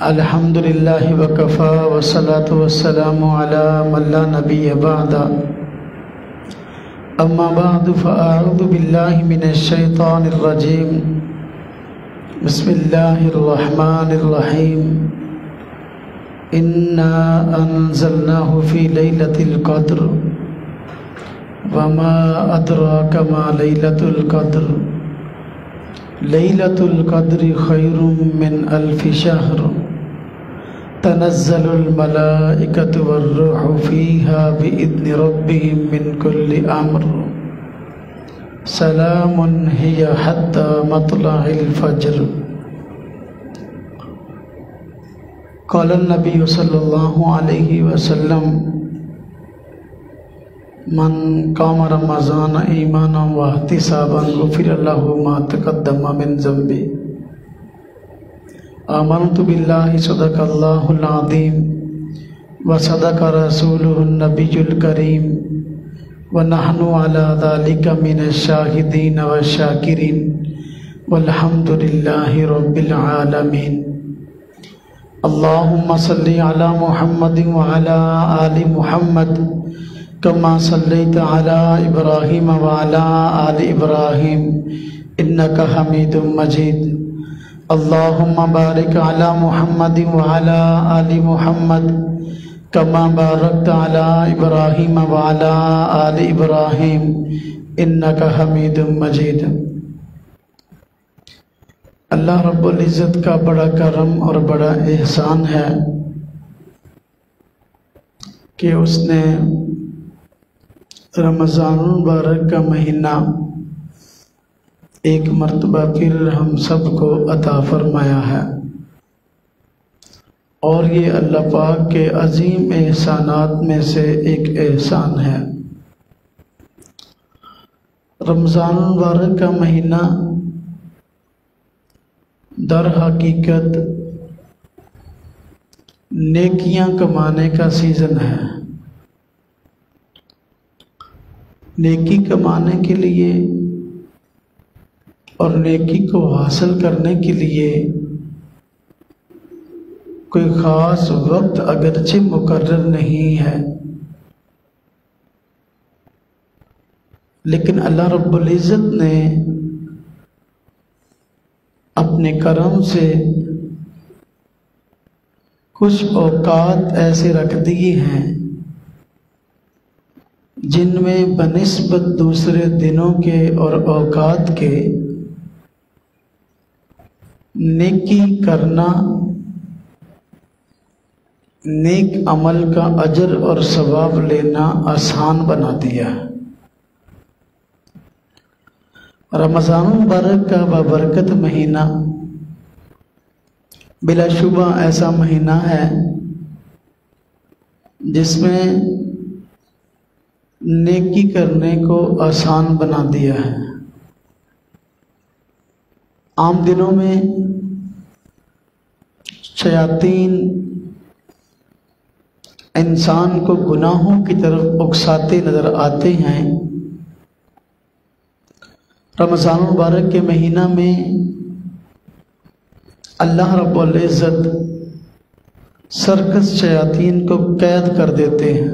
الحمدللہ وکفا والصلاة والسلام علی من لا نبی بعد اما بعد فاعوذ باللہ من الشیطان الرجیم بسم اللہ الرحمن الرحیم انا انزلناہ فی لیلۃ القدر وما ادراک ما لیلۃ القدر لیلۃ القدر خیر من الف شہر تنزل الملائکۃ والروح فیہا بإذن ربہم من کل امر سلام ہی حتی مطلع الفجر۔ قال النبی صلی اللہ علیہ وسلم من قام رمضان ایمانا واحتسابا غفر له ما تقدم من ذنبه۔ آمنت باللہ صدق اللہ العظیم وصدق رسولہ النبی الکریم ونحن علی ذلک من الشاہدین والشاکرین والحمد للہ رب العالمین۔ اللہم صلی علی محمد وعلی آل محمد کما صلیت علی ابراہیم وعلی آل ابراہیم انک حمید مجید۔ اللہم بارک علی محمد وعلی آل محمد کما بارکت علی ابراہیم وعلی آل ابراہیم انک حمید مجید۔ اللہ رب العزت کا بڑا کرم اور بڑا احسان ہے کہ اس نے رمضان المبارک کا مہینہ ایک مرتبہ پھر ہم سب کو عطا فرمایا ہے، اور یہ اللہ پاک کے عظیم احسانات میں سے ایک احسان ہے۔ رمضان المبارک کا مہینہ در حقیقت نیکیاں کمانے کا سیزن ہے۔ نیکی کمانے کے لیے اور نیکی کو حاصل کرنے کے لیے کوئی خاص وقت اگرچہ مقرر نہیں ہے، لیکن اللہ رب العزت نے اپنے کرم سے کچھ اوقات ایسے رکھ دیے ہیں جن میں بنسبت دوسرے دنوں کے اور اوقات کے نیکی کرنا، نیک عمل کا اجر اور ثواب لینا آسان بنا دیا ہے۔ رمضان المبارک کا بابرکت مہینہ بلا شبہ ایسا مہینہ ہے جس میں نیکی کرنے کو آسان بنا دیا ہے۔ عام دنوں میں شیاطین انسان کو گناہوں کی طرف اکساتے نظر آتے ہیں۔ رمضان المبارک کے مہینہ میں اللہ رب العزت سرکش شیاطین کو قید کر دیتے ہیں،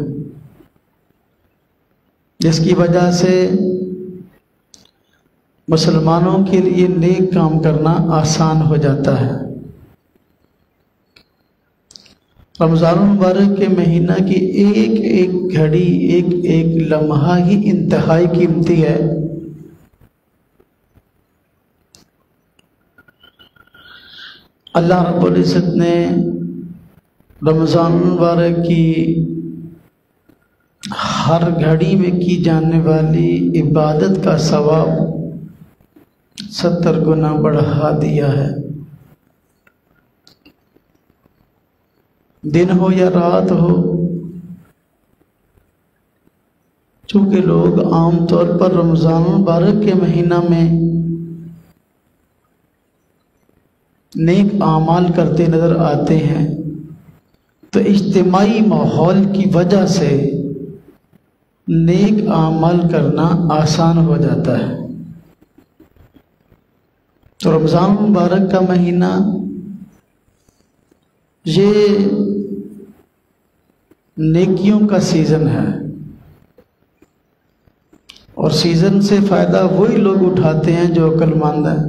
جس کی وجہ سے مسلمانوں کے لیے نیک کام کرنا آسان ہو جاتا ہے۔ رمضان المبارک کے مہینہ کی ایک ایک گھڑی، ایک ایک لمحہ ہی انتہائی قیمتی ہے۔ اللہ رب العزت نے رمضان المبارک کی ہر گھڑی میں کی جانے والی عبادت کا ثواب 70 گنا بڑھا دیا ہے۔ دن ہو یا رات ہو، چونکہ لوگ عام طور پر رمضان المبارک کے مہینہ میں نیک اعمال کرتے نظر آتے ہیں، تو اجتماعی ماحول کی وجہ سے نیک اعمال کرنا آسان ہو جاتا ہے۔ تو رمضان المبارک کا مہینہ یہ نیکیوں کا سیزن ہے، اور سیزن سے فائدہ وہی لوگ اٹھاتے ہیں جو عقل مند ہیں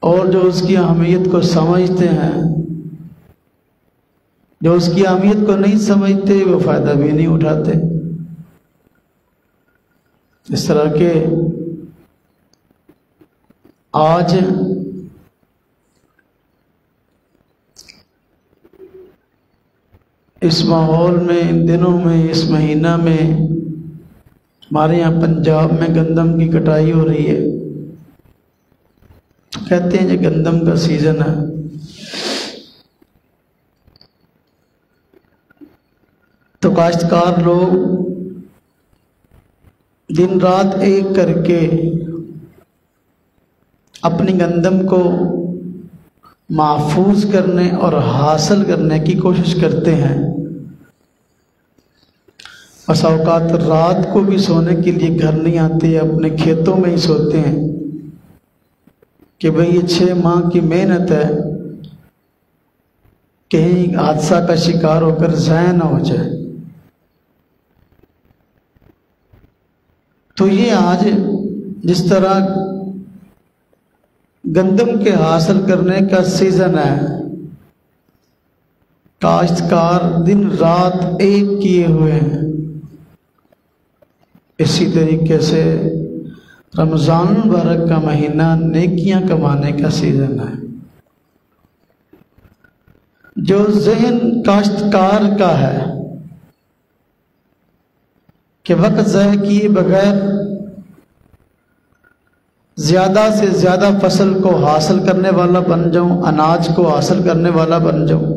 اور جو اس کی اہمیت کو سمجھتے ہیں۔ جو اس کی اہمیت کو نہیں سمجھتے وہ فائدہ بھی نہیں اٹھاتے۔ اس طرح کے آج اس ماحول میں، ان دنوں میں، اس مہینہ میں ہمارے یہاں پنجاب میں گندم کی کٹائی ہو رہی ہے۔ کہتے ہیں یہ گندم کا سیزن ہے۔ تو کاشتکار لوگ دن رات ایک کر کے اپنی گندم کو محفوظ کرنے اور حاصل کرنے کی کوشش کرتے ہیں۔ بس اوقات رات کو بھی سونے کے لیے گھر نہیں آتے، اپنے کھیتوں میں ہی سوتے ہیں کہ بھئی یہ 6 ماہ کی محنت ہے، کہیں حادثہ کا شکار ہو کر ضائع نہ ہو جائے۔ تو یہ آج جس طرح گندم کے حاصل کرنے کا سیزن ہے، کاشتکار دن رات ایک کیے ہوئے ہیں، اسی طریقے سے رمضان المبارک کا مہینہ نیکیاں کمانے کا سیزن ہے۔ جو ذہن کاشتکار کا ہے کہ وقت ضائع کیے بغیر زیادہ سے زیادہ فصل کو حاصل کرنے والا بن جاؤں، اناج کو حاصل کرنے والا بن جاؤں،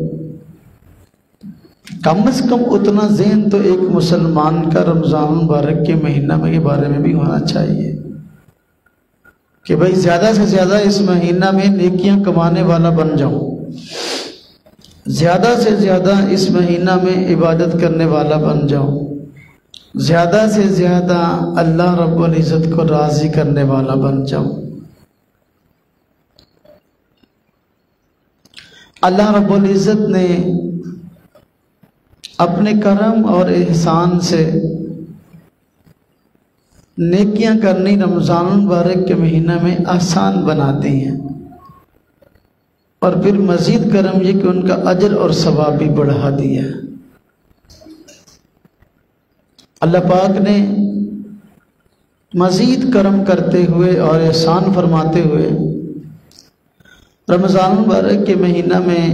کم از کم اتنا ذہن تو ایک مسلمان کا رمضان المبارک کے مہینہ میں کے بارے میں بھی ہونا چاہیے کہ بھئی زیادہ سے زیادہ اس مہینہ میں نیکیاں کمانے والا بن جاؤں، زیادہ سے زیادہ اس مہینہ میں عبادت کرنے والا بن جاؤں، زیادہ سے زیادہ اللہ رب العزت کو راضی کرنے والا بن جاؤں۔ اللہ رب العزت نے اپنے کرم اور احسان سے نیکیاں کرنی رمضان المبارک کے مہینہ میں آسان بنا دی ہیں، اور پھر مزید کرم یہ کہ ان کا اجر اور ثواب بھی بڑھا دیا ہے۔ اللہ پاک نے مزید کرم کرتے ہوئے اور احسان فرماتے ہوئے رمضان المبارک کے مہینہ میں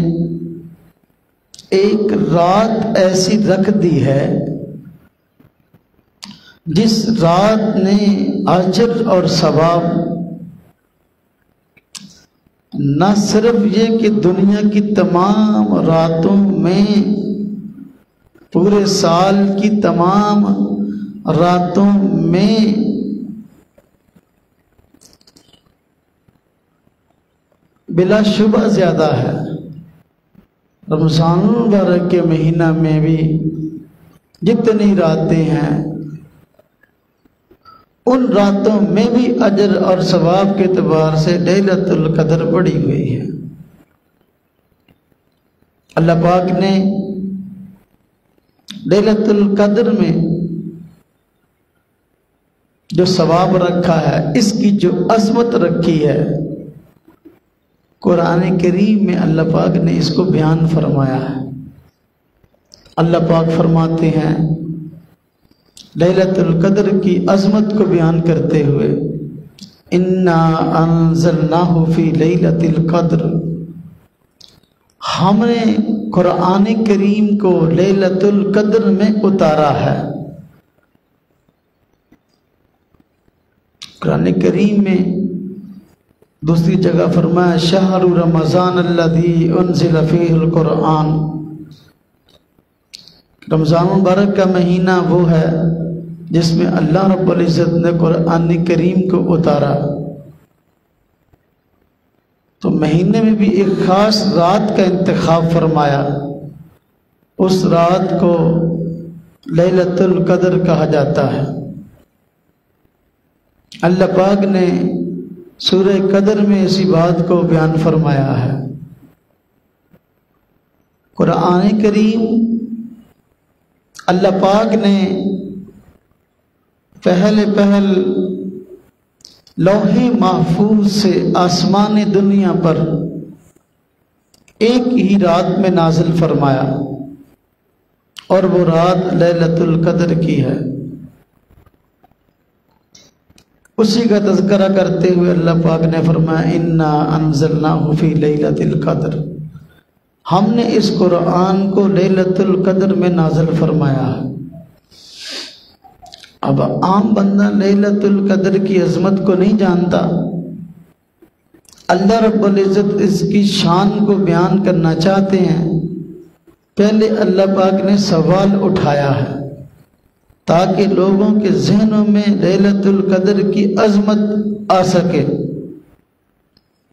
ایک رات ایسی رکھ دی ہے جس رات نے اجر اور ثواب نہ صرف یہ کہ دنیا کی تمام راتوں میں، پورے سال کی تمام راتوں میں بلا شبہ زیادہ ہے، رمضان المبارک کے مہینہ میں بھی جتنی راتیں ہیں ان راتوں میں بھی اجر اور ثواب کے اعتبار سے لیلۃ القدر بڑھی ہوئی ہے۔ اللہ پاک نے لیلۃ القدر میں جو ثواب رکھا ہے، اس کی جو عظمت رکھی ہے، قرآن کریم میں اللہ پاک نے اس کو بیان فرمایا ہے۔ اللہ پاک فرماتے ہیں لیلۃ القدر کی عظمت کو بیان کرتے ہوئے، انا انزلناہ فی لیلۃ القدر، ہم نے قرآن کریم کو لیلۃ القدر میں اتارا ہے۔ قرآن کریم میں دوسری جگہ فرمایا شہر رمضان الذی انزل فیہ القرآن، رمضان مبارک کا مہینہ وہ ہے جس میں اللہ رب العزت نے قرآن کریم کو اتارا۔ تو مہینے میں بھی ایک خاص رات کا انتخاب فرمایا، اس رات کو لیلۃ القدر کہا جاتا ہے۔ اللہ پاک نے سورہ قدر میں اسی بات کو بیان فرمایا ہے۔ قرآن کریم اللہ پاک نے پہل لوح محفوظ سے آسمان دنیا پر ایک ہی رات میں نازل فرمایا، اور وہ رات لیلۃ القدر کی ہے۔ اسی کا تذکرہ کرتے ہوئے اللہ پاک نے فرمایا انا انزلناہ فی لیلۃ القدر، ہم نے اس قرآن کو لیلۃ القدر میں نازل فرمایا ہے۔ اب عام بندہ لیلۃ القدر کی عظمت کو نہیں جانتا، اللہ رب العزت اس کی شان کو بیان کرنا چاہتے ہیں، پہلے اللہ پاک نے سوال اٹھایا ہے تاکہ لوگوں کے ذہنوں میں لیلۃ القدر کی عظمت آ سکے۔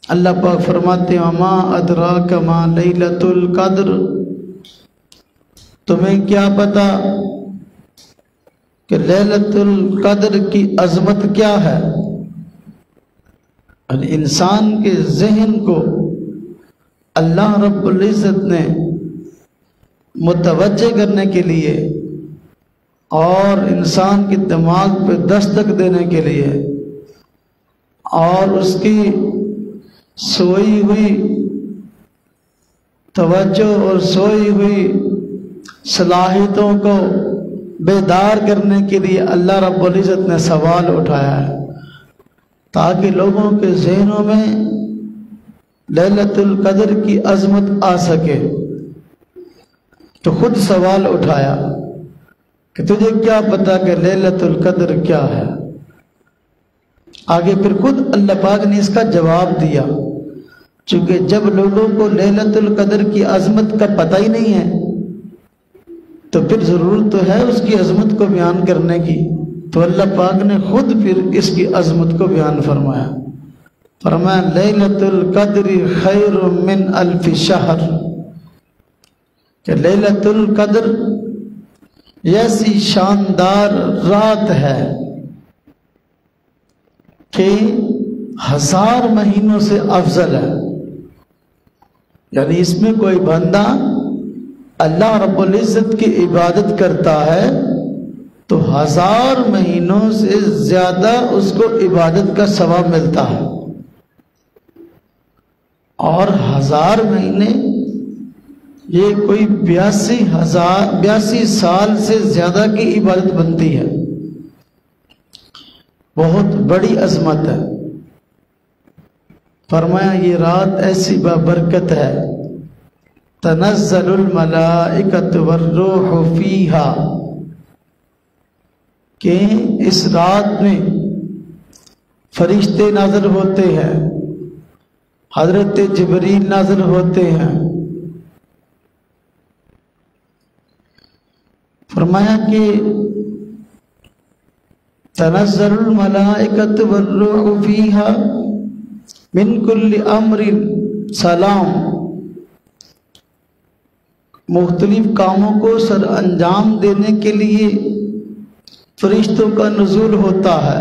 اللہ پاک فرماتے ہیں وما ادراک ما لیلۃ القدر، تمہیں کیا پتا کہ لیلۃ القدر کی عظمت کیا ہے؟ انسان کے ذہن کو اللہ رب العزت نے متوجہ کرنے کے لیے اور انسان کے دماغ پہ دستک دینے کے لیے اور اس کی سوئی ہوئی توجہ اور سوئی ہوئی صلاحیتوں کو بیدار کرنے کے لیے اللہ رب العزت نے سوال اٹھایا ہے تاکہ لوگوں کے ذہنوں میں لیلۃ القدر کی عظمت آ سکے۔ تو خود سوال اٹھایا کہ تجھے کیا پتا کہ لیلۃ القدر کیا ہے؟ آگے پھر خود اللہ پاک نے اس کا جواب دیا، چونکہ جب لوگوں کو لیلۃ القدر کی عظمت کا پتہ ہی نہیں ہے تو پھر ضرورت تو ہے اس کی عظمت کو بیان کرنے کی، تو اللہ پاک نے خود پھر اس کی عظمت کو بیان فرمایا۔ فرمایا لیلۃ القدر خیر من الف شہر، کہ لیلۃ القدر ایسی شاندار رات ہے کہ 1000 مہینوں سے افضل ہے۔ یعنی اس میں کوئی بندہ اللہ رب العزت کی عبادت کرتا ہے تو 1000 مہینوں سے زیادہ اس کو عبادت کا ثواب ملتا ہے، اور 1000 مہینے یہ کوئی 82 سال سے زیادہ کی عبادت بنتی ہے، بہت بڑی عظمت ہے۔ فرمایا یہ رات ایسی بابرکت ہے تنزل الملائکۃ والروح فیہا، کہ اس رات میں فرشتے نازل ہوتے ہیں، حضرت جبریل نازل ہوتے ہیں۔ فرمایا کہ تنزل الملائکۃ والروح فیہا من کل امر سلام، مختلف کاموں کو سر انجام دینے کے لیے فرشتوں کا نزول ہوتا ہے،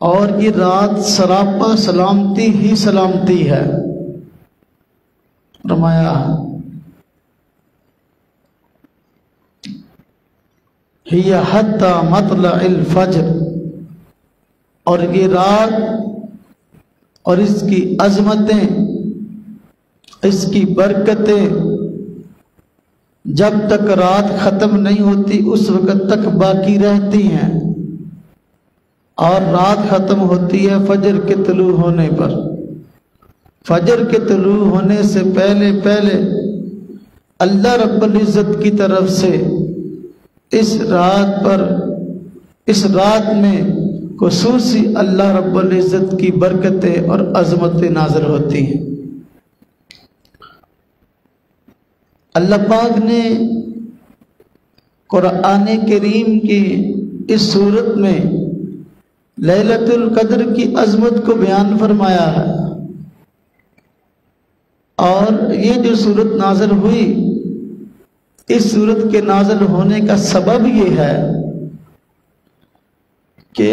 اور یہ رات سراپا سلامتی ہی سلامتی ہے۔ فرمایا ہی حتی مطلع الفجر، اور یہ رات اور اس کی عظمتیں، اس کی برکتیں جب تک رات ختم نہیں ہوتی اس وقت تک باقی رہتی ہیں، اور رات ختم ہوتی ہے فجر کے طلوع ہونے پر۔ فجر کے طلوع ہونے سے پہلے اللہ رب العزت کی طرف سے اس رات میں خصوصی اللہ رب العزت کی برکتیں اور عظمتیں نازل ہوتی ہیں۔ اللہ پاک نے قرآن کریم کی اس صورت میں لیلۃ القدر کی عظمت کو بیان فرمایا ہے، اور یہ جو صورت نازل ہوئی، اس صورت کے نازل ہونے کا سبب یہ ہے کہ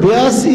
82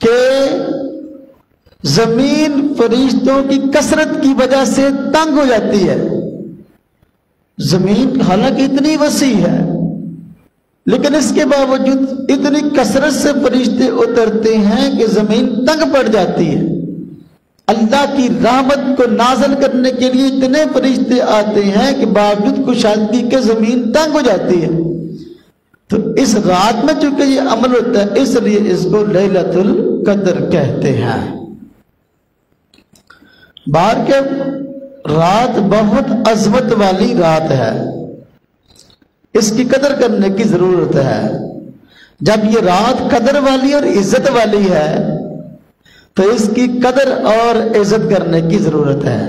کہ زمین فرشتوں کی کثرت کی وجہ سے تنگ ہو جاتی ہے. زمین حالانکہ اتنی وسیع ہے لیکن اس کے باوجود اتنی کثرت سے فرشتے اترتے ہیں کہ زمین تنگ پڑ جاتی ہے. اللہ کی رحمت کو نازل کرنے کے لیے اتنے فرشتے آتے ہیں کہ باوجود کشادگی کے زمین تنگ ہو جاتی ہے. تو اس رات میں چونکہ یہ عمل ہوتا ہے اس لیے اس کو لیلۃ القدر کہتے ہیں. بار کے رات بہت عظمت والی رات ہے، اس کی قدر کرنے کی ضرورت ہے. جب یہ رات قدر والی اور عزت والی ہے تو اس کی قدر اور عزت کرنے کی ضرورت ہے.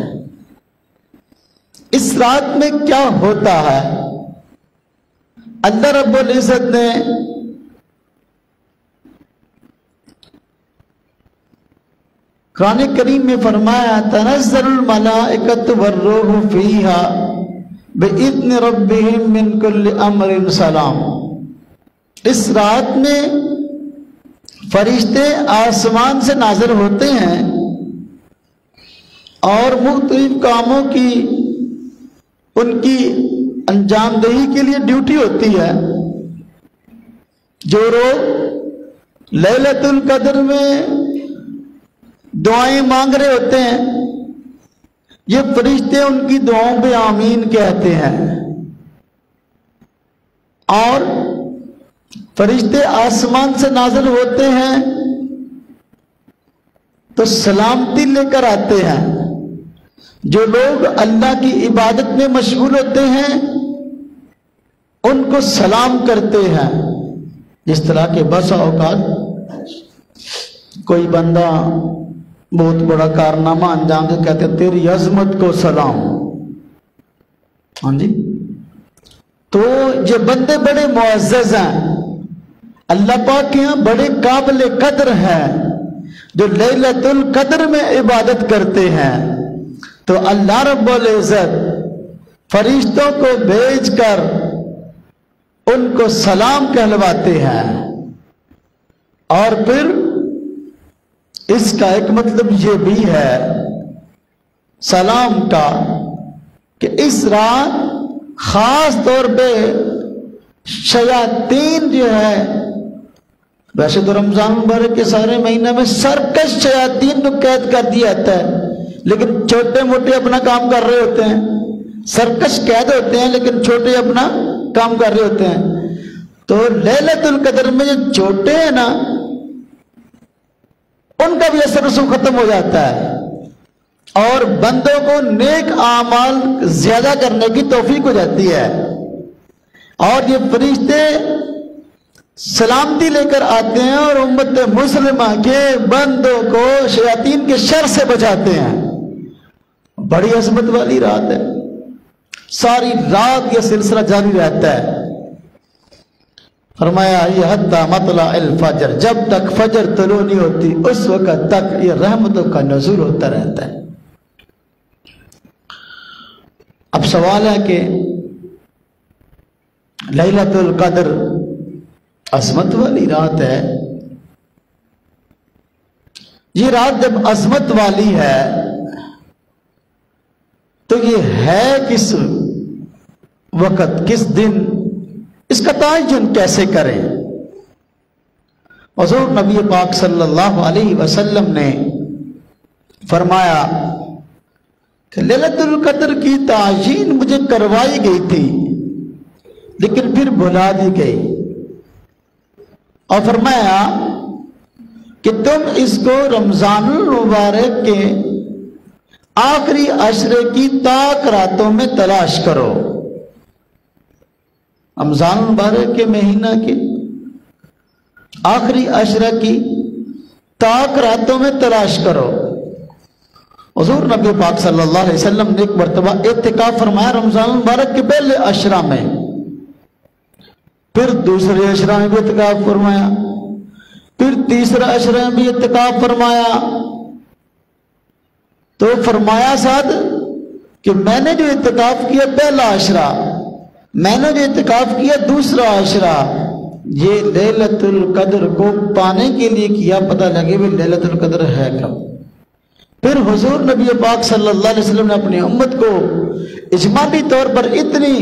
اس رات میں کیا ہوتا ہے؟ اللہ رب العزت نے قرآن کریم میں فرمایا تنزل الملائکۃ والروح فیہا بِإِذْنِ رَبِّهِمْ مِنْ كُلِّ أَمْرٍ سلام. اس رات میں فرشتے آسمان سے نازل ہوتے ہیں اور مختلف کاموں کی ان کی انجام دہی کے لیے ڈیوٹی ہوتی ہے. جو لوگ لیلۃ القدر میں دعائیں مانگ رہے ہوتے ہیں یہ فرشتے ان کی دعاؤں پہ آمین کہتے ہیں اور فرشتے آسمان سے نازل ہوتے ہیں تو سلامتی لے کر آتے ہیں. جو لوگ اللہ کی عبادت میں مشغول ہوتے ہیں ان کو سلام کرتے ہیں. جس طرح کے بس اوقات کوئی بندہ بہت بڑا کارنامہ انجام دے کہتے ہیں تیری عظمت کو سلام. ہاں جی، تو یہ بندے بڑے معزز ہیں، اللہ پاک کے یہاں بڑے قابل قدر ہیں جو لیلۃ القدر میں عبادت کرتے ہیں. تو اللہ رب العزت فرشتوں کو بھیج کر ان کو سلام کہلواتے ہیں. اور پھر اس کا ایک مطلب یہ بھی ہے سلام کا کہ اس رات خاص طور پہ شیاطین جو ہے، ویسے تو رمضان مبارک کے سارے مہینے میں سرکش شیاطین کو قید کر دیا جاتا ہے لیکن چھوٹے موٹے اپنا کام کر رہے ہوتے ہیں. سرکش قید ہوتے ہیں لیکن چھوٹے اپنا کام کر رہے ہوتے ہیں. تو لیلۃ القدر میں جو چھوٹے ہیں نا ان کا بھی اثر رسوخ ختم ہو جاتا ہے اور بندوں کو نیک اعمال زیادہ کرنے کی توفیق ہو جاتی ہے. اور یہ فرشتے سلامتی لے کر آتے ہیں اور امت مسلمہ کے بندوں کو شیاطین کے شر سے بچاتے ہیں. بڑی عظمت والی رات ہے، ساری رات یہ سلسلہ جاری رہتا ہے. فرمایا یہ حتی مطلع الفجر، جب تک فجر طلوع نہیں ہوتی اس وقت تک یہ رحمتوں کا نزول ہوتا رہتا ہے. اب سوال ہے کہ لیلۃ القدر عظمت والی رات ہے. یہ رات جب عظمت والی ہے تو یہ ہے کس وقت، کس دن، اس کا تعین کیسے کریں؟ حضور نبی پاک صلی اللہ علیہ وسلم نے فرمایا کہ لیلۃ القدر کی تعین مجھے کروائی گئی تھی لیکن پھر بھلا دی گئی، اور فرمایا کہ تم اس کو رمضان المبارک کے آخری عشرے کی طاق راتوں میں تلاش کرو. رمضان المبارک کے مہینہ کے آخری عشرہ کی طاق راتوں میں تلاش کرو. حضور نبی پاک صلی اللہ علیہ وسلم نے ایک مرتبہ اعتکاف فرمایا رمضان المبارک کے پہلے عشرہ میں، پھر دوسرے عشرہ میں بھی اعتکاف فرمایا، پھر تیسرا عشرہ میں بھی اعتکاف فرمایا. تو فرمایا ساتھ کہ میں نے جو اعتکاف کیا پہلا عشرہ، میں نے جو اعتکاف کیا دوسرا عشرہ، یہ لیلۃ القدر کو پانے کے لیے کیا پتہ لگے بھی لیلۃ القدر ہے کب۔ پھر حضور نبی پاک صلی اللہ علیہ وسلم نے اپنی امت کو اجمالی طور پر اتنی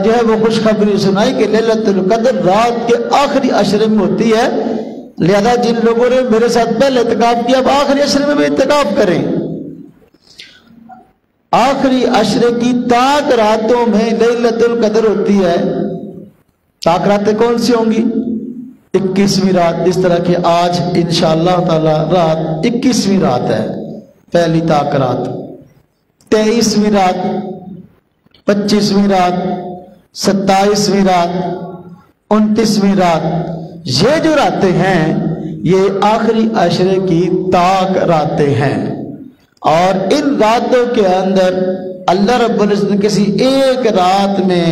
جو ہے وہ خوشخبری سنائی کہ لیلۃ القدر رات کے آخری عشرے میں ہوتی ہے، لہذا جن لوگوں نے میرے ساتھ پہلے اعتکاف کیا اب آخری عشرے میں بھی اعتکاف کریں۔ آخری عشرے کی تاک راتوں میں لیلۃ القدر ہوتی ہے۔ تاک راتیں کون سی ہوں گی؟ 21ویں رات، جس طرح کہ آج انشاءاللہ تعالی رات 21ویں رات ہے، پہلی تاک رات، 23ویں رات، 25ویں رات، 27ویں رات، 29ویں رات، یہ جو راتیں ہیں یہ آخری عشرے کی تاک راتیں ہیں، اور ان راتوں کے اندر اللہ رب العزت نے کسی ایک رات میں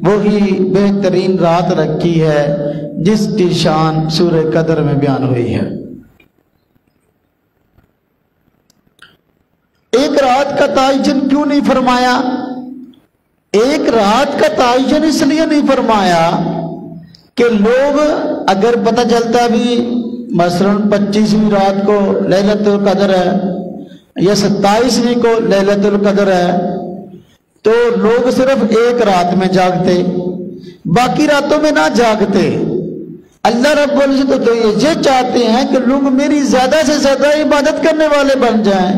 وہی بہترین رات رکھی ہے جس کی شان سورہ قدر میں بیان ہوئی ہے۔ ایک رات کا تعین کیوں نہیں فرمایا؟ ایک رات کا تعین اس لیے نہیں فرمایا کہ لوگ اگر پتہ چلتا بھی مثلاً 25ویں رات کو لیلۃ القدر ہے یا 27ویں کو لیلۃ القدر ہے تو لوگ صرف ایک رات میں جاگتے، باقی راتوں میں نہ جاگتے۔ اللہ رب العزت تو یہ چاہتے ہیں کہ لوگ میری زیادہ سے زیادہ عبادت کرنے والے بن جائیں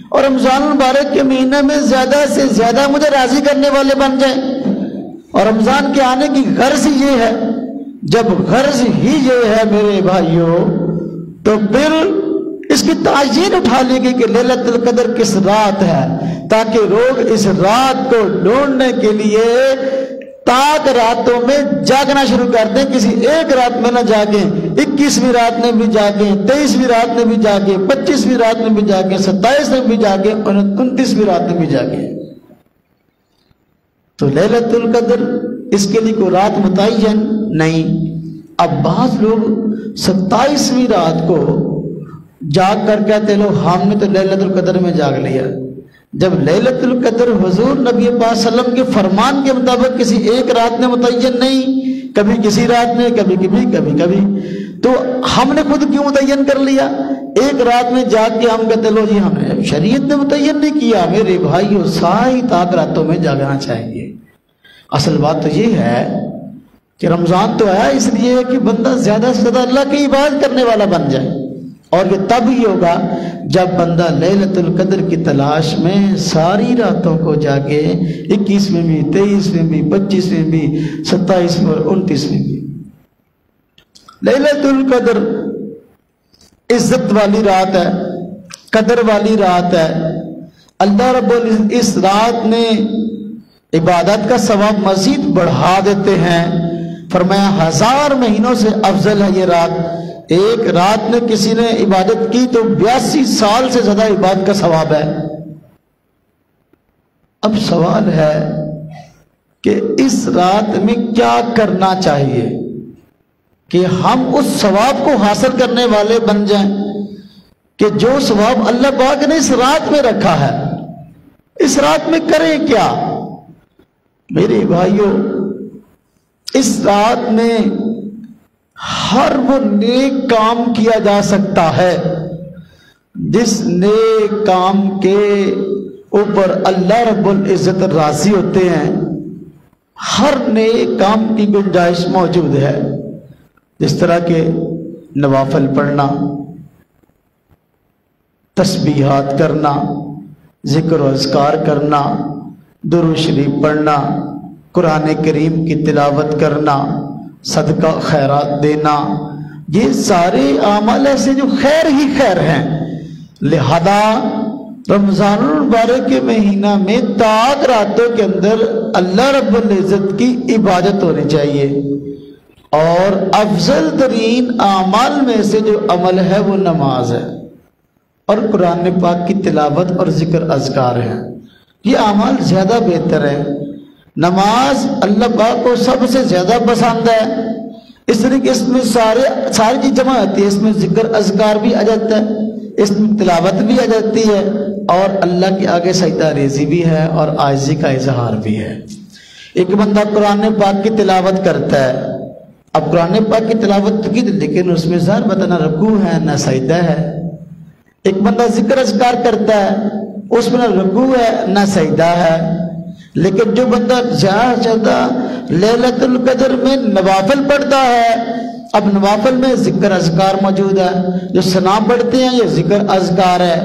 اور رمضان المبارک کے مہینے میں زیادہ سے زیادہ مجھے راضی کرنے والے بن جائیں۔ اور رمضان کے آنے کی غرض یہ ہے، جب غرض ہی یہ ہے میرے بھائیوں تو پھر اس کی تعین اٹھا لی گئی کہ لیلۃ القدر کس رات ہے، تاکہ لوگ اس رات کو ڈھونڈنے کے لیے تاک راتوں میں جاگنا شروع کر دیں، کسی ایک رات میں نہ جاگیں، 21ویں رات میں بھی جاگیں، 23ویں رات میں بھی جاگیں، 25ویں رات میں بھی جاگیں، 27 میں بھی جاگیں اور 29ویں رات میں بھی جاگیں۔ تو لیلۃ القدر اس کے لیے کوئی رات متعین نہیں۔ اب بعض لوگ 27ویں رات کو جاگ کر کہتے لو ہم نے تو لیلۃ القدر میں جاگ لیا، جب لیلۃ القدر حضور نبی پاک صلی اللہ علیہ وسلم کے فرمان کے مطابق کسی ایک رات میں متعین نہیں، کبھی کسی رات میں، کبھی کبھی، تو ہم نے خود کیوں متعین کر لیا؟ ایک رات میں جاگ کے ہم کہتے لو جی ہم نے، شریعت نے متعین نہیں کیا۔ میرے بھائیوں ساری تاک راتوں میں جاگنا چاہیے۔ اصل بات تو یہ ہے کہ رمضان تو آیا اس لیے کہ بندہ زیادہ سے زیادہ اللہ کی عبادت کرنے والا بن جائے، اور یہ تب ہی ہوگا جب بندہ لیلۃ القدر کی تلاش میں ساری راتوں کو جاگے، 21ویں بھی، 23ویں بھی، 25ویں بھی، 27ویں اور 29ویں بھی۔ لیلۃ القدر عزت والی رات ہے، قدر والی رات ہے۔ اللہ رب العزت اس رات میں عبادت کا ثواب مزید بڑھا دیتے ہیں، فرمایا 1000 مہینوں سے افضل ہے یہ رات۔ ایک رات میں کسی نے عبادت کی تو 82 سال سے زیادہ عبادت کا ثواب ہے۔ اب سوال ہے کہ اس رات میں کیا کرنا چاہیے کہ ہم اس ثواب کو حاصل کرنے والے بن جائیں، کہ جو ثواب اللہ پاک نے اس رات میں رکھا ہے، اس رات میں کریں کیا؟ میرے بھائیوں اس رات میں ہر وہ نیک کام کیا جا سکتا ہے جس نیک کام کے اوپر اللہ رب العزت راضی ہوتے ہیں۔ ہر نیک کام کی گنجائش موجود ہے، جس طرح کہ نوافل پڑھنا، تسبیحات کرنا، ذکر و اذکار کرنا، درود شریف پڑھنا، قرآن کریم کی تلاوت کرنا، صدقہ خیرات دینا، یہ سارے اعمال ایسے جو خیر ہی خیر ہیں۔ لہذا رمضان المبارک کے مہینہ میں تاک راتوں کے اندر اللہ رب العزت کی عبادت ہونی چاہیے، اور افضل ترین اعمال میں سے جو عمل ہے وہ نماز ہے اور قرآن پاک کی تلاوت اور ذکر اذکار ہے۔ یہ اعمال زیادہ بہتر ہے۔ نماز اللہ پاک کو سب سے زیادہ پسند ہے، اس طرح کہ اس میں ساری چیز جمع ہوتی ہے، اس میں ذکر اذکار بھی آ جاتا ہے، اس میں تلاوت بھی آ جاتی ہے، اور اللہ کے آگے سجدہ ریزی بھی ہے اور عاجزی کا اظہار بھی ہے۔ ایک بندہ قرآن پاک کی تلاوت کرتا ہے اب قرآن پاک کی تلاوت کی لیکن اس میں ظاہر بتا نہ رکوع ہے نہ سجدہ ہے. ایک بندہ ذکر اذکار کرتا ہے اس میں نہ رکوع ہے نہ سجدہ ہے. لیکن جو بندہ زیادہ لیلۃ القدر میں نوافل پڑھتا ہے، اب نوافل میں ذکر اذکار موجود ہے، جو ثنا پڑھتے ہیں یہ ذکر اذکار ہے،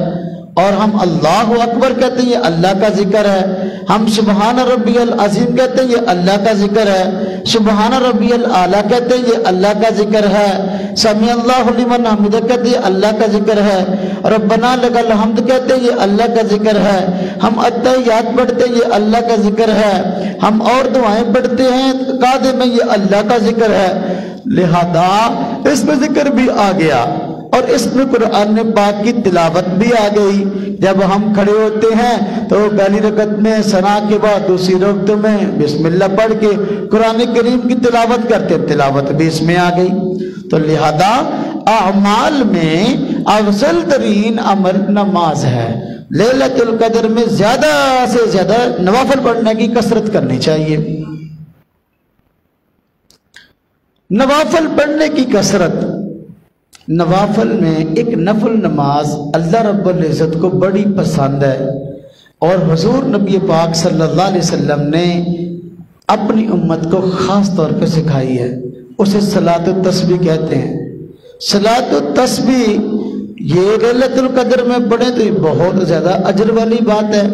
اور ہم اللہ اکبر کہتے ہیں یہ اللہ کا ذکر ہے، ہم سبحان ربی العظیم کہتے ہیں یہ اللہ کا ذکر ہے، سبحان ربی الاعلیٰ کہتے ہیں یہ اللہ کا ذکر ہے، سمیع اللہ لمن حمدہ کہتے ہیں یہ اللہ کا ذکر ہے، ربنا لک الحمد کہتے ہیں یہ اللہ کا ذکر ہے، ہم التحیات پڑھتے ہیں یہ اللہ کا ذکر ہے، ہم اور دعائیں پڑھتے ہیں قادم میں یہ اللہ کا ذکر ہے. لہذا اس میں ذکر بھی آ گیا اور اس میں قرآن پاک کی تلاوت بھی آ گئی. جب ہم کھڑے ہوتے ہیں تو پہلی رکعت میں ثنا کے بعد دوسری رکعت میں بسم اللہ پڑھ کے قرآن کریم کی تلاوت کرتے، تلاوت بھی اس میں آ گئی. تو لہذا اعمال میں افضل ترین عمل نماز ہے. لیلۃ القدر میں زیادہ سے زیادہ نوافل پڑھنے کی کثرت کرنی چاہیے. نوافل پڑھنے کی کثرت، نوافل میں ایک نفل نماز اللہ رب العزت کو بڑی پسند ہے، اور حضور نبی پاک صلی اللہ علیہ وسلم نے اپنی امت کو خاص طور پہ سکھائی ہے. اسے صلاۃ التسبیح کہتے ہیں. صلاۃ التسبیح یہ لیلۃ القدر میں پڑھیں تو یہ بہت زیادہ اجر والی بات ہے.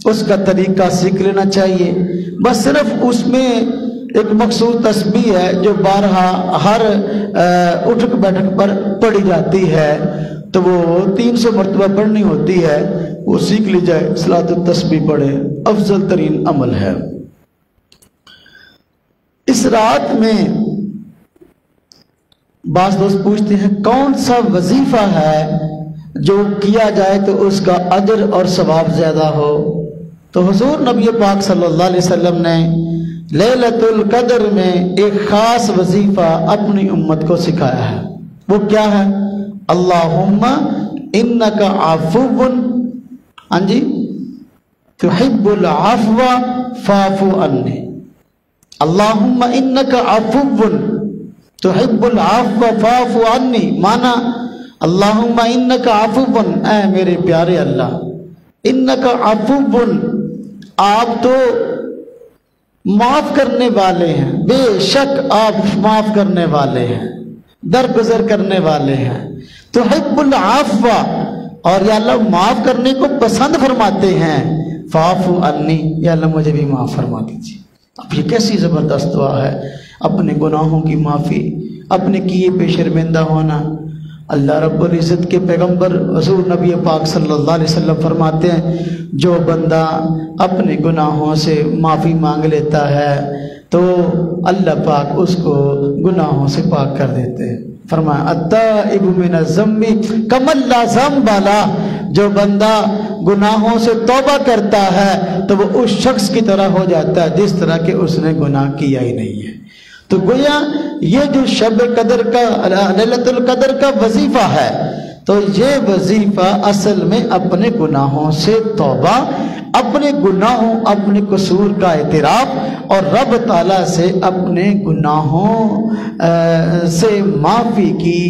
اس کا طریقہ سیکھ لینا چاہیے. بس صرف اس میں ایک مخصوص تسبیح ہے جو بارہا ہر اٹھک بیٹھک پر پڑھی جاتی ہے، تو وہ 300 مرتبہ پڑھنی ہوتی ہے، وہ سیکھ لی جائے، صلاۃ التسبیح پڑھے، افضل ترین عمل ہے. اس رات میں بعض دوست پوچھتے ہیں کون سا وظیفہ ہے جو کیا جائے تو اس کا اجر اور ثواب زیادہ ہو. تو حضور نبی پاک صلی اللہ علیہ وسلم نے لیلۃ القدر میں ایک خاص وظیفہ اپنی امت کو سکھایا ہے. وہ کیا ہے؟ اللہم انک عفو تحب العفو فاعف عنی. اللہم انک عفو تحب العفو فاعف عنی، مانا اللہم انک عفو، اے میرے پیارے اللہ، انک عفو، آپ تو معاف کرنے والے ہیں، بے شک آپ معاف کرنے والے ہیں، درگزر کرنے والے ہیں. تحب العفو، اور یا اللہ معاف کرنے کو پسند فرماتے ہیں. فاعف عنی، یا اللہ مجھے بھی معاف فرما دیجیے. اب یہ کیسی زبردست دعا ہے، اپنے گناہوں کی معافی، اپنے کیے پہ شرمندہ ہونا. اللہ رب العزت کے پیغمبر حضور نبی پاک صلی اللہ علیہ وسلم فرماتے ہیں جو بندہ اپنے گناہوں سے معافی مانگ لیتا ہے تو اللہ پاک اس کو گناہوں سے پاک کر دیتے ہیں. فرمایا التائب من الذنب کمن لا ذنب لہ، جو بندہ گناہوں سے توبہ کرتا ہے تو وہ اس شخص کی طرح ہو جاتا ہے جس طرح کہ اس نے گناہ کیا ہی نہیں ہے. تو گویا یہ جو شب قدر کا لیلۃ القدر کا وظیفہ ہے، تو یہ وظیفہ اصل میں اپنے گناہوں سے توبہ، اپنے گناہوں اپنے قصور کا اعتراف اور رب تعالیٰ سے اپنے گناہوں سے معافی کی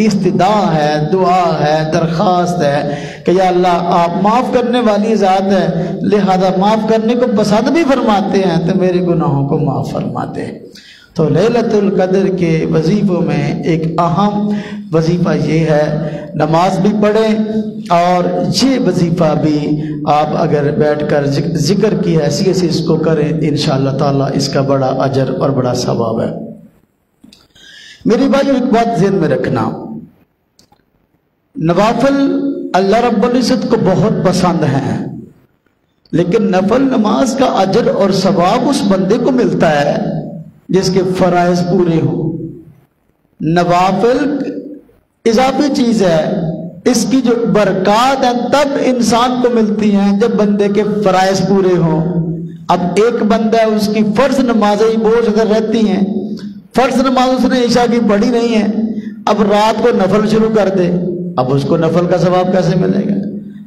استدعا ہے، دعا ہے، درخواست ہے کہ یا اللہ آپ معاف کرنے والی ذات ہے، لہذا معاف کرنے کو پسند بھی فرماتے ہیں تو میرے گناہوں کو معاف فرماتے ہیں. تو لیلۃ القدر کے وظیفوں میں ایک اہم وظیفہ یہ ہے نماز بھی پڑھیں، اور یہ وظیفہ بھی آپ اگر بیٹھ کر ذکر کی حیثیت سے اس کو کریں انشاءاللہ تعالی اس کا بڑا اجر اور بڑا ثواب ہے. میری بھائیو ایک بات ذہن میں رکھنا، نوافل اللہ رب العزت کو بہت پسند ہیں، لیکن نفل نماز کا اجر اور ثواب اس بندے کو ملتا ہے جس کے فرائض پورے ہوں. نوافل اضافی چیز ہے، اس کی جو برکات ہیں تب انسان کو ملتی ہیں جب بندے کے فرائض پورے ہوں. اب ایک بندہ ہے، اس کی فرض نمازیں ہی بہت زیادہ رہتی ہیں، فرض نماز اس نے عشاء کی پڑھی نہیں ہے، اب رات کو نفل شروع کر دے، اب اس کو نفل کا ثواب کیسے ملے گا؟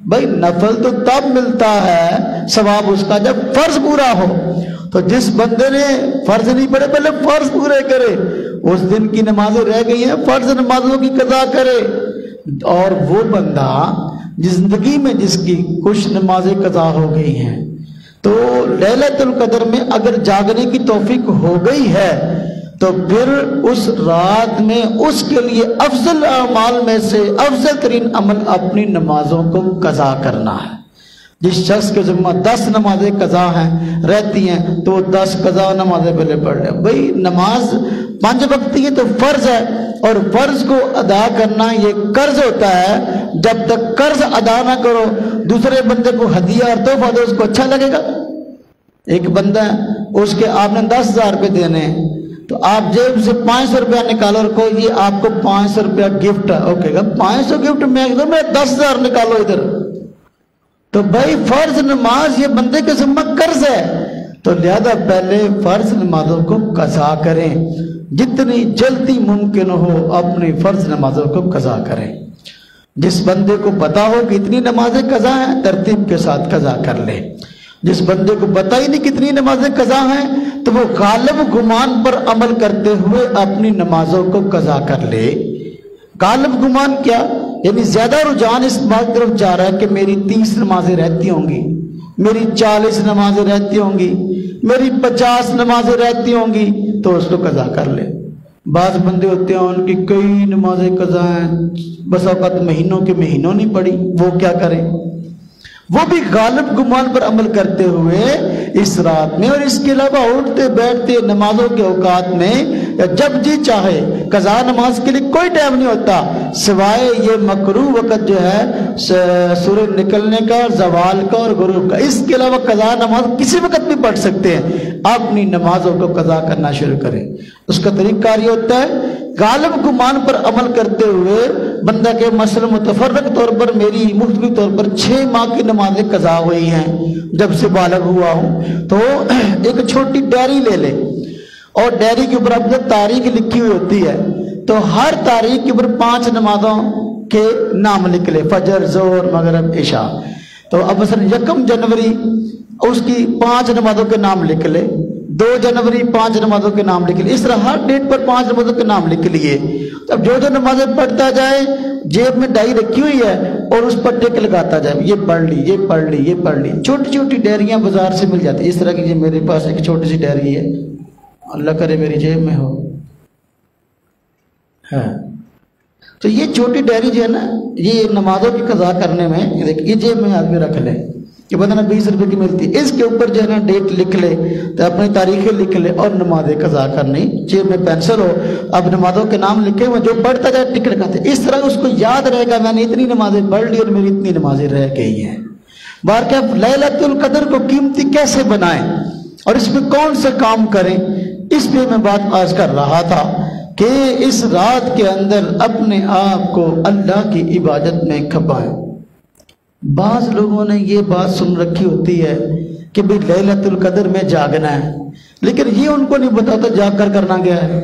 بھائی نفل تو تب ملتا ہے ثواب اس کا جب فرض پورا ہو. تو جس بندے نے فرض نہیں پڑھے پہلے فرض پورے کرے، اس دن کی نمازیں رہ گئی ہیں، فرض نمازوں کی قضا کرے۔ اور وہ بندہ زندگی میں جس کی کچھ نمازیں قضا ہو گئی ہیں، تو لیلۃ القدر میں اگر جاگنے کی توفیق ہو گئی ہے تو پھر اس رات میں اس کے لیے افضل اعمال میں سے افضل ترین عمل اپنی نمازوں کو قضا کرنا ہے۔ جس شخص کے ذمہ 10 نمازیں قضا ہیں رہتی ہیں تو 10 قضا نمازیں پہلے پڑھ لیں۔ بھئی نماز 5 وقتی ہے تو فرض ہے، اور فرض کو ادا کرنا یہ قرض ہوتا ہے۔ جب تک قرض ادا نہ کرو، دوسرے بندے کو ہدیہ اور تحفہ دو، اس کو اچھا لگے گا؟ ایک بندہ ہے، اس کے آپ نے 10,000 روپے دینے ہیں، تو آپ جیب سے 500 روپیہ نکالو اور کہو یہ آپ کو 500 روپیہ گفٹ ہے، وہ کہے گا 500 گفٹ میں 10,000 نکالو ادھر۔ تو بھائی فرض نماز یہ بندے کے ذمہ قرض ہے، تو لہذا پہلے فرض نمازوں کو قضا کریں، جتنی جلدی ممکن ہو اپنی فرض نمازوں کو قضا کریں۔ جس بندے کو پتا ہو کہ اتنی نمازیں قضا ہیں ترتیب کے ساتھ قضا کر لے۔ جس بندے کو پتہ ہی نہیں کتنی نمازیں قضا ہیں تو وہ غالب گمان پر عمل کرتے ہوئے اپنی نمازوں کو قضا کر لے۔ غالب گمان کیا؟ یعنی زیادہ رجحان اس بات کی طرف جا رہا ہے کہ میری 30 نمازیں رہتی ہوں گی، میری 40 نمازیں رہتی ہوں گی، میری 50 نمازیں رہتی ہوں گی، تو اس کو قضا کر لے۔ بعض بندے ہوتے ہیں ان کی کئی نمازیں قضا ہیں، بس اوقات مہینوں کے مہینوں نہیں پڑی، وہ کیا کریں؟ وہ بھی غالب گمان پر عمل کرتے ہوئے اس رات میں اور اس کے علاوہ اٹھتے بیٹھتے نمازوں کے اوقات میں یا جب جی چاہے، قضا نماز کے لیے کوئی ٹائم نہیں ہوتا سوائے یہ مکروہ وقت جو ہے سورج نکلنے کا، زوال کا اور غروب کا۔ اس کے علاوہ قضا نماز کسی وقت بھی پڑھ سکتے ہیں۔ اپنی نمازوں کو قضا کرنا شروع کریں۔ اس کا طریقہ یہ ہوتا ہے غالب گمان پر عمل کرتے ہوئے بندہ کے مثلا متفرق طور پر میری مختلف طور پر 6 ماہ کی نمازیں قضا ہوئی ہیں جب سے بالغ ہوا ہوں، تو ایک چھوٹی ڈائری لے لے اور ڈائری کے اوپر اپنے تاریخ لکھی ہوئی ہوتی ہے، تو ہر تاریخ کے اوپر 5 نمازوں کے نام لکھ لے، فجر، ظہر، مغرب، عشاء۔ تو اب مثلا 1 جنوری اس کی 5 نمازوں کے نام لکھ لے، 2 جنوری 5 نمازوں کے نام لکھ لیے، اس طرح ہر ڈیٹ پر 5 نمازوں کے نام لکھ لیے۔ اب جو نمازیں پڑھتا جائے جیب میں ڈائری رکھی ہوئی ہے اور اس پر ٹک لگاتا جائے، یہ پڑھ لی، یہ پڑھ لی، یہ پڑھ لی۔ چھوٹی چھوٹی ڈائریاں بازار سے مل جاتی، اس طرح کی یہ میرے پاس ایک چھوٹی سی ڈائری ہے، اللہ کرے میری جیب میں ہو۔ ہاں تو یہ چھوٹی ڈائری جو ہے نا، یہ نمازوں کی قضا کرنے میں یہ جیب میں آدمی رکھ لے کہ بدنا 20 روپے کی ملتی ہے، اس کے اوپر جو ہے نا ڈیٹ لکھ لے، تو اپنی تاریخیں لکھ لے اور نمازیں قضا کرنی۔ جیب میں پینسل ہو، اب نمازوں کے نام لکھے ہوئے، جو پڑھتا جائے ٹک لگاتے، اس طرح اس کو یاد رہے گا میں نے اتنی نمازیں پڑھ لی اور میری اتنی نمازیں رہ گئی ہیں۔ بارکہ لیلۃ القدر کو قیمتی کیسے بنائیں اور اس میں کون سے کام کریں، اس پہ میں بات آج کر رہا تھا کہ اس رات کے اندر اپنے آپ کو اللہ کی عبادت میں کھپائیں۔ بعض لوگوں نے یہ بات سن رکھی ہوتی ہے کہ بھی لیلۃ القدر میں جاگنا ہے، لیکن یہ ان کو نہیں بتاتا جاگ کر کرنا گیا ہے۔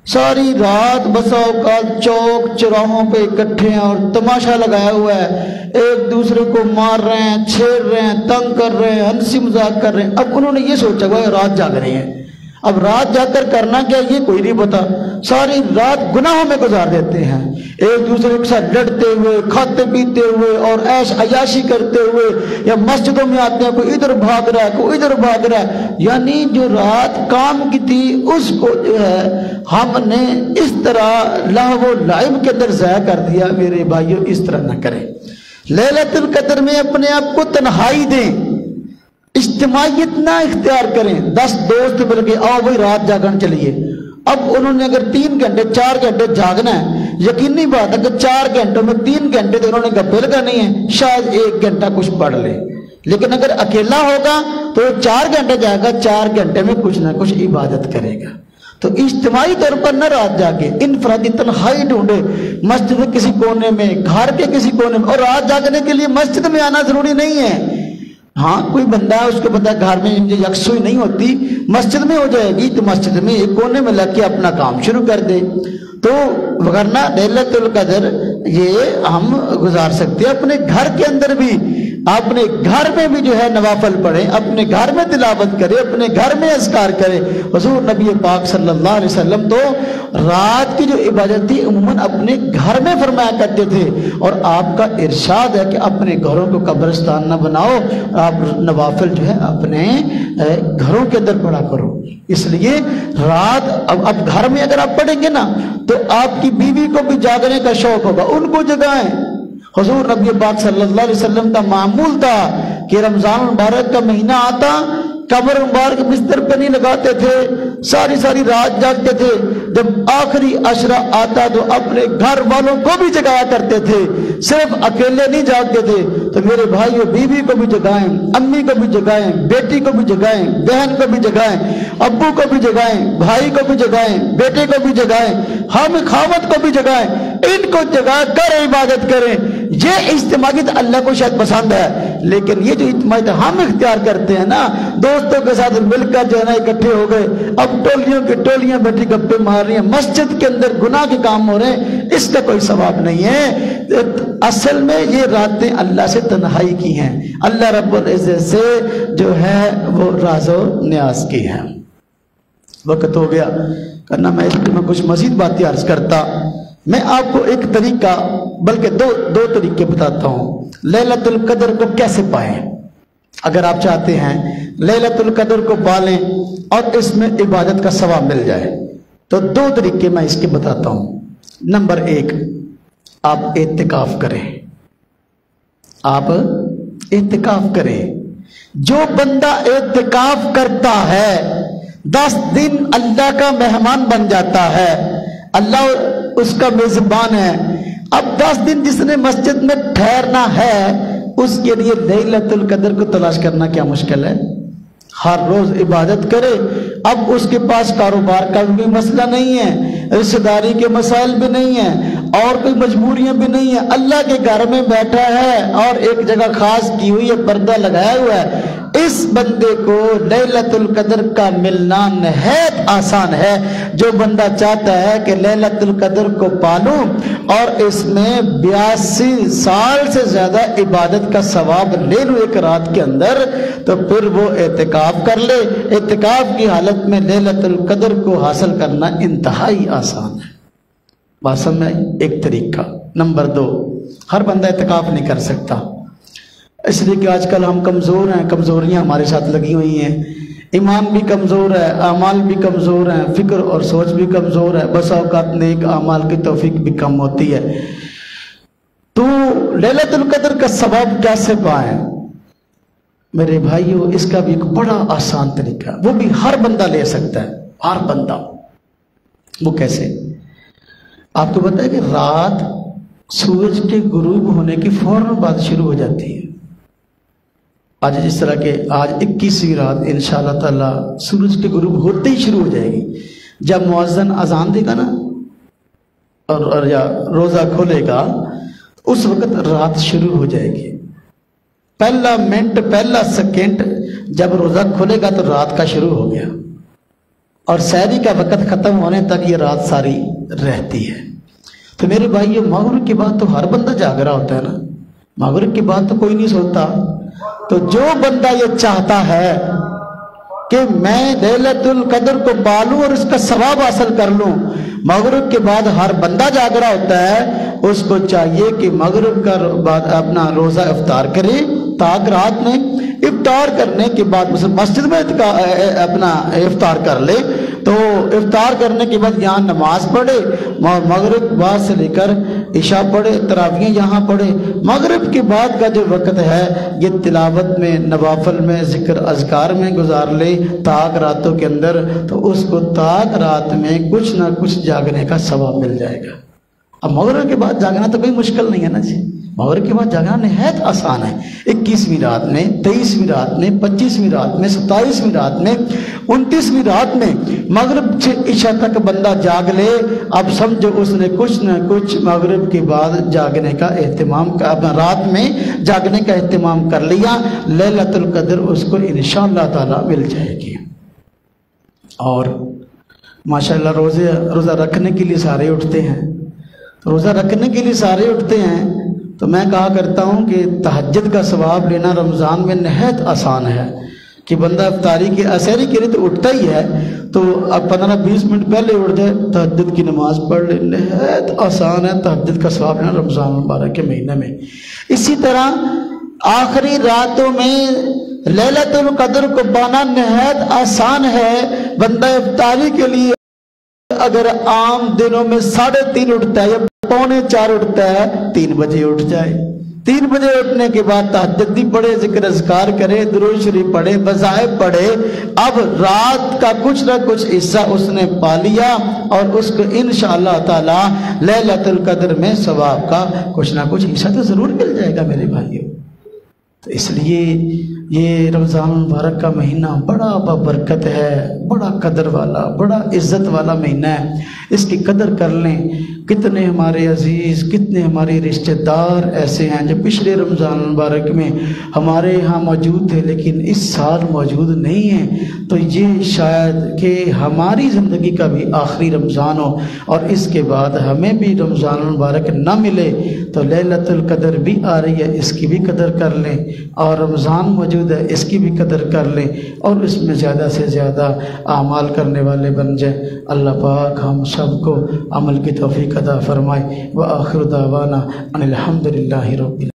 ساری رات بسا اوقات چوک چوراہوں پہ اکٹھے ہیں اور تماشا لگایا ہوا ہے، ایک دوسرے کو مار رہے ہیں، چھیڑ رہے ہیں، تنگ کر رہے ہیں، ہنسی مذاق کر رہے ہیں۔ اب انہوں نے یہ سوچا ہوا ہے رات جاگ رہے ہیں، اب رات جا کر کرنا کیا یہ کوئی نہیں پتا، ساری رات گناہوں میں گزار دیتے ہیں، ایک دوسرے کے ساتھ لڑتے ہوئے، کھاتے پیتے ہوئے اور عیش عیاشی کرتے ہوئے، یا مسجدوں میں آتے ہیں کوئی ادھر بھاگ رہا ہے کوئی ادھر بھاگ رہا ہے، یعنی جو رات کام کی تھی اس کو جو ہے ہم نے اس طرح لہو و لعب کے اندر ضائع کر دیا۔ میرے بھائیوں اس طرح نہ کریں، لیلۃ القدر میں اپنے آپ کو تنہائی دیں، اجتماعیت نہ اختیار کریں۔ 10 دوست مل کے آؤ بھائی رات جاگن چلیے، اب انہوں نے اگر 3 گھنٹے 4 گھنٹے جاگنا ہے، یقینی بات ہے کہ 4 گھنٹوں میں 3 گھنٹے تو انہوں نے گپے لگانی ہے، شاید 1 گھنٹہ کچھ پڑھ لے، لیکن اگر اکیلا ہوگا تو 4 گھنٹے جائے گا، 4 گھنٹے میں کچھ نہ کچھ عبادت کرے گا۔ تو اجتماعی طور پر نہ رات جاگے، انفرادی تنہائی ڈھونڈے، مسجد کسی کونے میں، گھر کے کسی کونے میں، اور رات جاگنے کے لیے مسجد میں آنا ضروری نہیں ہے۔ ہاں کوئی بندہ ہے اس کو پتا گھر میں مجھے یکسوئی نہیں ہوتی، مسجد میں ہو جائے گی تو مسجد میں ایک کونے میں لگ کے اپنا کام شروع کر دے۔ تو وغیرہ لیلۃ القدر یہ ہم گزار سکتے ہیں اپنے گھر کے اندر بھی، اپنے گھر میں بھی جو ہے نوافل پڑھیں، اپنے گھر میں تلاوت کریں، اپنے گھر میں اذکار کریں۔ حضور نبی پاک صلی اللہ علیہ وسلم تو رات کی جو عبادت تھی عموماً اپنے گھر میں فرمایا کرتے تھے، اور آپ کا ارشاد ہے کہ اپنے گھروں کو قبرستان نہ بناؤ، آپ نوافل جو ہے اپنے گھروں کے اندر پڑھا کرو۔ اس لیے رات اب گھر میں اگر آپ پڑھیں گے نا تو آپ کی بیوی کو بھی جاگنے کا شوق ہوگا، ان کو جگائیں۔ حضور نبی پاک صلی اللہ علیہ وسلم کا معمول تھا کہ رمضان مبارک کا مہینہ آتا، قبر مبارک بستر پہ نہیں لگاتے تھے، ساری ساری رات جاگتے تھے، جب آخری عشرہ آتا تو اپنے گھر والوں کو بھی جگایا کرتے تھے، صرف اکیلے نہیں جاگتے تھے۔ تو میرے بھائیو، بیوی کو بھی جگائیں، امی کو بھی جگائیں، بیٹی کو بھی جگائیں، بہن کو بھی جگائیں، ابو کو بھی جگائیں، بھائی کو بھی جگائیں، بیٹے کو بھی جگائیں، ہم خاوند کو بھی جگائیں، ان کو جگا کر عبادت کریں۔ یہ اجتماعیت اللہ کو شاید پسند ہے، لیکن یہ جو اجتماعیت ہم اختیار کرتے ہیں نا، دوستوں کے ساتھ مل کر جو ہے نا اکٹھے ہو گئے، اب ٹولیوں کی ٹولیاں بیٹھی گپے مار رہی ہیں، مسجد کے اندر گناہ کے کام ہو رہے ہیں، اس کا کوئی ثواب نہیں ہے۔ اصل میں یہ راتیں اللہ سے تنہائی کی ہیں، اللہ رب العزت سے جو ہے وہ راز و نیاز کی ہیں۔ وقت ہو گیا کرنا، میں اس میں کچھ مزید باتیں عرض کرتا۔ میں آپ کو ایک طریقہ بلکہ دو طریقے بتاتا ہوں لیلۃ القدر کو کیسے پائیں۔ اگر آپ چاہتے ہیں لیلۃ القدر کو پالیں اور اس میں عبادت کا ثواب مل جائے تو دو طریقے میں اس کے بتاتا ہوں۔ نمبر ایک، آپ اعتکاف کریں، آپ اعتکاف کریں۔ جو بندہ اعتکاف کرتا ہے 10 دن اللہ کا مہمان بن جاتا ہے، اللہ اس کا میزبان ہے۔ اب 10 دن جس نے مسجد میں ٹھہرنا ہے اس کے لیے لیلۃ القدر کو تلاش کرنا کیا مشکل ہے؟ ہر روز عبادت کرے۔ اب اس کے پاس کاروبار کا بھی مسئلہ نہیں ہے، رشتہ داری کے مسائل بھی نہیں ہیں، اور کوئی مجبوریاں بھی نہیں ہیں، اللہ کے گھر میں بیٹھا ہے اور ایک جگہ خاص کی ہوئی ہے، پردہ لگایا ہوا ہے۔ اس بندے کو لیلۃ القدر کا ملنا نہایت آسان ہے۔ جو بندہ چاہتا ہے کہ لیلۃ القدر کو پالوں اور اس میں 82 سال سے زیادہ عبادت کا ثواب لے لوں ایک رات کے اندر، تو پھر وہ اعتکاف کر لے۔ اعتکاف کی حالت میں لیلۃ القدر کو حاصل کرنا انتہائی آسان ہے۔ بات سمجھ میں آئی؟ ایک طریقہ۔ نمبر 2، ہر بندہ اعتکاف نہیں کر سکتا، اس لیے کہ آج کل ہم کمزور ہیں، کمزوریاں ہمارے ساتھ لگی ہوئی ہیں، ایمان بھی کمزور ہے، اعمال بھی کمزور ہیں، فکر اور سوچ بھی کمزور ہے، بس اوقات نیک اعمال کی توفیق بھی کم ہوتی ہے۔ تو لیلۃ القدر کا ثواب کیسے پائیں؟ میرے بھائیو، اس کا بھی ایک بڑا آسان طریقہ، وہ بھی ہر بندہ لے سکتا ہے، ہر بندہ۔ وہ کیسے؟ آپ کو پتہ ہے کہ رات سورج کے غروب ہونے کی فوراً بعد شروع ہو جاتی ہے۔ آج جس طرح کہ آج 21ویں رات انشاءاللہ تعالی سورج کے غروب ہوتے ہی شروع ہو جائے گی۔ جب مؤذن اذان دے گا نا اور یا روزہ کھولے گا، اس وقت رات شروع ہو جائے گی۔ پہلا منٹ، پہلا سیکنڈ جب روزہ کھولے گا تو رات کا شروع ہو گیا، اور سحری کا وقت ختم ہونے تک یہ رات ساری رہتی ہے۔ تو میرے بھائیو، مغرب کے بعد تو ہر بندہ جاگ رہا ہوتا ہے نا، مغرب کے بعد تو کوئی نہیں سوتا۔ تو جو بندہ یہ چاہتا ہے کہ میں لیلۃ القدر کو پالوں اور اس کا ثواب حاصل کر لوں، مغرب کے بعد ہر بندہ جاگ رہا ہوتا ہے، اس کو چاہیے کہ مغرب کا بعد اپنا روزہ افطار کرے، تاکہ رات میں افطار کرنے کے بعد مسجد میں اپنا افطار کر لے۔ تو افطار کرنے کے بعد یہاں نماز پڑھے، مغرب بعد سے لے کر عشاء پڑھے، تراویح یہاں پڑھے۔ مغرب کے بعد کا جو وقت ہے یہ تلاوت میں، نوافل میں، ذکر اذکار میں گزار لے تاک راتوں کے اندر، تو اس کو تاک رات میں کچھ نہ کچھ جاگنے کا ثواب مل جائے گا۔ اب مغرب کے بعد جاگنا تو کوئی مشکل نہیں ہے نا جی، مغرب کے بعد جاگنا نہایت آسان ہے۔ 21ویں رات میں، 23ویں رات میں، 25ویں رات میں، 27ویں رات میں، 29ویں رات میں مغرب سے عشاء تک بندہ جاگ لے، اب سمجھو اس نے کچھ نہ کچھ مغرب کے بعد جاگنے کا اہتمام، اپنا رات میں جاگنے کا اہتمام کر لیا، لیلۃ القدر اس کو انشاءاللہ تعالی مل جائے گی۔ اور ماشاءاللہ روزہ رکھنے کے لیے سارے اٹھتے ہیں، روزہ رکھنے کے لیے سارے اٹھتے ہیں، تو میں کہا کرتا ہوں کہ تہجد کا ثواب لینا رمضان میں نہایت آسان ہے کہ بندہ افطاری کے عصری کے لیے تو اٹھتا ہی ہے، تو اب 15-20 منٹ پہلے اٹھ جائے، تہجد کی نماز پڑھ لے، نہایت آسان ہے تہجد کا ثواب لینا رمضان مبارک کے مہینے میں۔ اسی طرح آخری راتوں میں لیلۃ القدر کو پانا نہایت آسان ہے۔ بندہ افطاری کے لیے اگر عام دنوں میں 3:30 اٹھتا ہے یا 3:45 اٹھتا ہے، 3 بجے اٹھ جائے، 3 بجے اٹھنے کے بعد تہجد بھی پڑھے، ذکر اذکار کرے، درود شریف پڑھے، وظائف پڑھے، اب رات کا کچھ نہ کچھ حصہ اس نے پا لیا اور اس کو انشاءاللہ تعالی لیلۃ القدر میں ثواب کا کچھ نہ کچھ حصہ تو ضرور مل جائے گا میرے بھائیو۔ تو اس لیے یہ رمضان المبارک کا مہینہ بڑا بابرکت ہے، بڑا قدر والا، بڑا عزت والا مہینہ ہے، اس کی قدر کر لیں۔ کتنے ہمارے عزیز، کتنے ہمارے رشتہ دار ایسے ہیں جو پچھلے رمضان المبارک میں ہمارے ہاں موجود تھے لیکن اس سال موجود نہیں ہیں، تو یہ شاید کہ ہماری زندگی کا بھی آخری رمضان ہو اور اس کے بعد ہمیں بھی رمضان المبارک نہ ملے، تو لیلۃ القدر بھی آ رہی ہے، اس کی بھی قدر کر لیں، اور رمضان موجود ہے اس کی بھی قدر کر لیں اور اس میں زیادہ سے زیادہ اعمال کرنے والے بن جائیں۔ اللہ پاک ہم سب کو عمل کی توفیق عطا فرمائے۔ وآخر دعوانا ان الحمد للہ رب العالمین۔